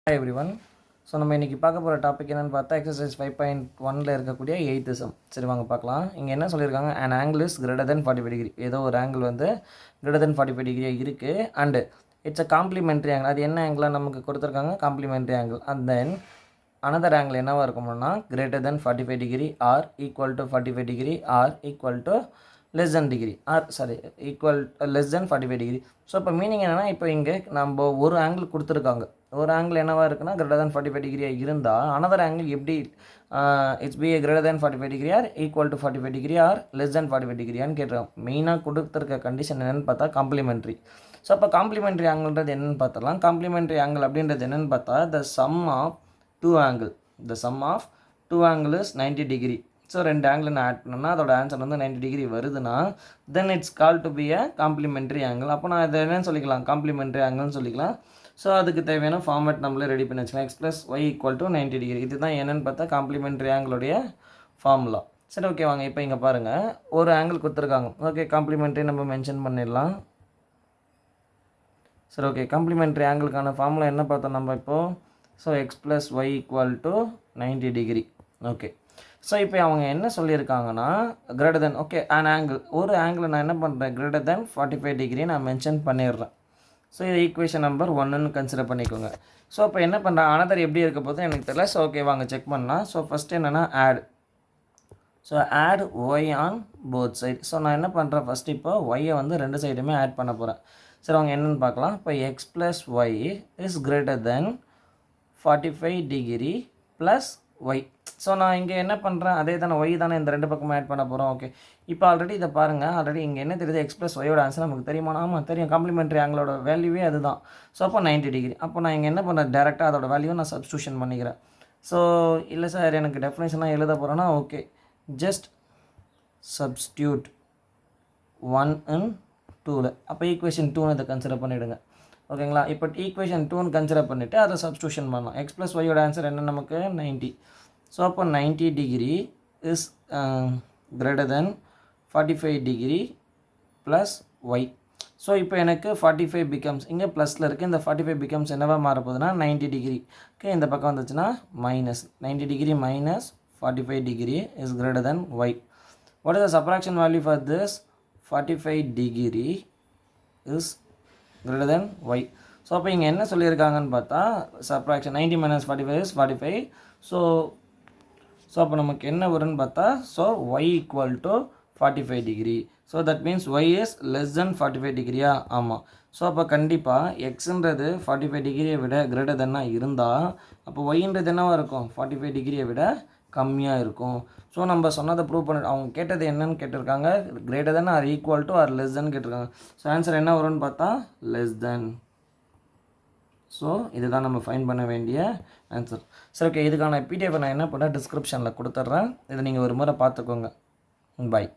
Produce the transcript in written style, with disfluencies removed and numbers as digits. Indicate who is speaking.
Speaker 1: Hi everyone. So நம்ம இன்றைக்கி பார்க்க போகிற டாபிக் என்னென்னு பார்த்தா எக்ஸசைஸ் 5.1ல் இருக்கக்கூடிய 8th sum. சரி வாங்க பார்க்கலாம். இங்கே என்ன சொல்லியிருக்காங்க, an angle is greater than 45 degree. ஏதோ ஒரு ஆங்கிள் வந்து greater than 45 degree இருக்குது and it's a complimentary angle. அது என்ன ஆங்கிளாக நமக்கு கொடுத்துருக்காங்க, complimentary angle. And then another angle என்னவாக இருக்கும்னா greater than 45 degree or equal to 45 degree or equal to less than degree or sorry equal less than 45 degree. So இப்போ meaning என்னென்னா, இப்போ இங்கே நம்ம ஒரு ஆங்கிள் கொடுத்துருக்காங்க. ஒரு ஆங்கிள் என்னவாக இருக்குன்னா greater than 45 degree இருந்தால் another angle எப்படி it's be greater than 45 degree or equal to 45 degree or less than 45 degreeன்னு கேட்டுருக்கோம். மெயினாக கொடுத்துருக்க கண்டிஷன் என்னென்னு பார்த்தா காம்ப்ளிமெண்ட்ரி. ஸோ அப்போ காம்ப்ளிமெண்ட்ரி ஆங்கிள்ன்றது என்னென்னு பார்த்தலாம். காம்ப்ளிமெண்ட்ரி ஆங்கிள் அப்படின்றது என்னென்னு பார்த்தா the sum of two angle is 90 degree. So ரெண்டு ஆங்கிள் நான் ஆட் பண்ணோம்னா அதோட ஆன்சர் வந்து 90 டிகிரி வருதுன்னா then it's call to be a complimentary angle. அப்போ நான் இதை என்னன்னு சொல்லிக்கலாம், காம்ப்ளிமெண்ட்ரி ஆங்கிள்னு சொல்லிக்கலாம். ஸோ அதுக்கு தேவையான ஃபார்மேட் நம்மளே ரெடி பண்ணி வச்சுக்கலாம். x + y = 90 degree. இதுதான் என்னென்னு பார்த்தா காம்ப்ளிமெண்ட்ரி ஆங்கிளுடைய ஃபார்முலா. சரி ஓகே வாங்க, இப்போ இங்கே பாருங்கள் ஒரு ஆங்கிள் கொடுத்துருக்காங்க. ஓகே காம்ப்ளிமெண்ட்ரி நம்ம மென்ஷன் பண்ணிடலாம். சரி ஓகே, காம்ப்ளிமெண்ட்ரி ஆங்கிளுக்கான ஃபார்முலா என்ன பார்த்தோம் நம்ம இப்போது. So x + y = 90 degree. Okay, so இப்போ அவங்க என்ன சொல்லியிருக்காங்கன்னா greater than okay an angle, ஒரு ஆங்கிள் நான் என்ன பண்ணுறேன் greater than 45 டிகிரி நான் மென்ஷன் பண்ணிடுறேன். ஸோ இது ஈக்குவேஷன் நம்பர் 1ன்னு கன்சிடர் பண்ணிக்கோங்க. ஸோ இப்போ என்ன பண்ணுறேன், another எப்படி இருக்க போதும் எனக்கு தெரியல. ஸோ ஓகே வாங்க செக் பண்ணலாம். ஸோ ஃபஸ்ட்டு என்னென்னா add. So add Y on both side. So நான் என்ன பண்ணுறேன் ஃபஸ்ட்டு இப்போ ஒய்யை வந்து ரெண்டு சைடுமே ஆட் பண்ண போகிறேன். சரி அவங்க என்னென்னு பார்க்கலாம். இப்போ x + y is greater than 45 degree plus Y. So நான் இங்கே என்ன பண்ணுறேன், அதே தானே ஒய் தானே இந்த ரெண்டு பக்கமும் ஆட் பண்ண போகிறோம். ஓகே, இப்போ ஆல்ரெடி இதை பாருங்கள், ஆல்ரெடி இங்கே என்ன தெரியுது, x + ஒயோட ஆன்சர் நமக்கு தெரியுமா. ஆமாம் தெரியும், காம்ப்ளிமெண்ட்ரி ஆங்கிளோட வேல்யூவே அதுதான். ஸோ அப்போ 90 டிகிரி. அப்போ நான் இங்கே என்ன பண்ணுறேன், டேரெக்டாக அதோட வேல்யூவை நான் சப்ஸ்டியூஷன் பண்ணிக்கிறேன். ஸோ இல்லை சார் எனக்கு டெஃபினேஷனாக எழுத போகிறேன்னா ஓகே, ஜஸ்ட் சப்ஸ்டியூட் 1 in 2ல். அப்போ ஈக்குவேஷன் 2ன்னு இதை கன்சிடர் பண்ணிவிடுங்க. ஓகேங்களா, இப்போ ஈக்குவேஷன் 2ன்னு கன்சிடர் பண்ணிவிட்டு அதை சப்ஸ்டியூஷன் பண்ணலாம். x + ஒயோட ஆன்சர் என்ன நமக்கு 90. ஸோ அப்போ 90 degree is greater than 45 degree plus Y. So இப்போ எனக்கு 45 பிகம்ஸ், இங்கே ப்ளஸில் இருக்குது, இந்த 45 பிகம்ஸ் என்னவாக மாறப்போகுதுன்னா 90 டிகிரி. ஓகே, இந்த பக்கம் வந்துச்சுன்னா minus 90 degree minus 45 degree is greater than Y. What is the subtraction value for this, 45 degree is greater than Y. So அப்போ இங்கே என்ன சொல்லியிருக்காங்கன்னு பார்த்தா சப்ராக்ஷன் 90 - 45 இஸ் 45. ஸோ அப்போ நமக்கு என்ன வரும்னு பார்த்தா, so Y = 45 degree. So that means Y is less than 45 டிகிரியா. ஆமாம். ஸோ அப்போ கண்டிப்பாக எக்ஸுன்றது 45 டிகிரியை விட greater than இருந்தால் அப்போ ஒய்ன்றது என்னவாக இருக்கும், 45 டிகிரியை விட கம்மியாக இருக்கும். ஸோ நம்ம சொன்னதை ப்ரூவ் பண்ணி அவங்க கேட்டது என்னன்னு கேட்டிருக்காங்க, greater than or equal to or less than கேட்டிருக்காங்க. ஸோ ஆன்சர் என்ன வரும்னு பார்த்தா less than. ஸோ இதுதான் நம்ம ஃபைன் பண்ண வேண்டிய ஆன்சர். சரி ஓகே, இதுக்கான பிடிஎஃப் நான் என்ன பண்ணேன் டிஸ்கிரிப்ஷனில் கொடுத்துட்றேன். இதை நீங்கள் ஒரு முறை பார்த்துக்கோங்க. பாய்.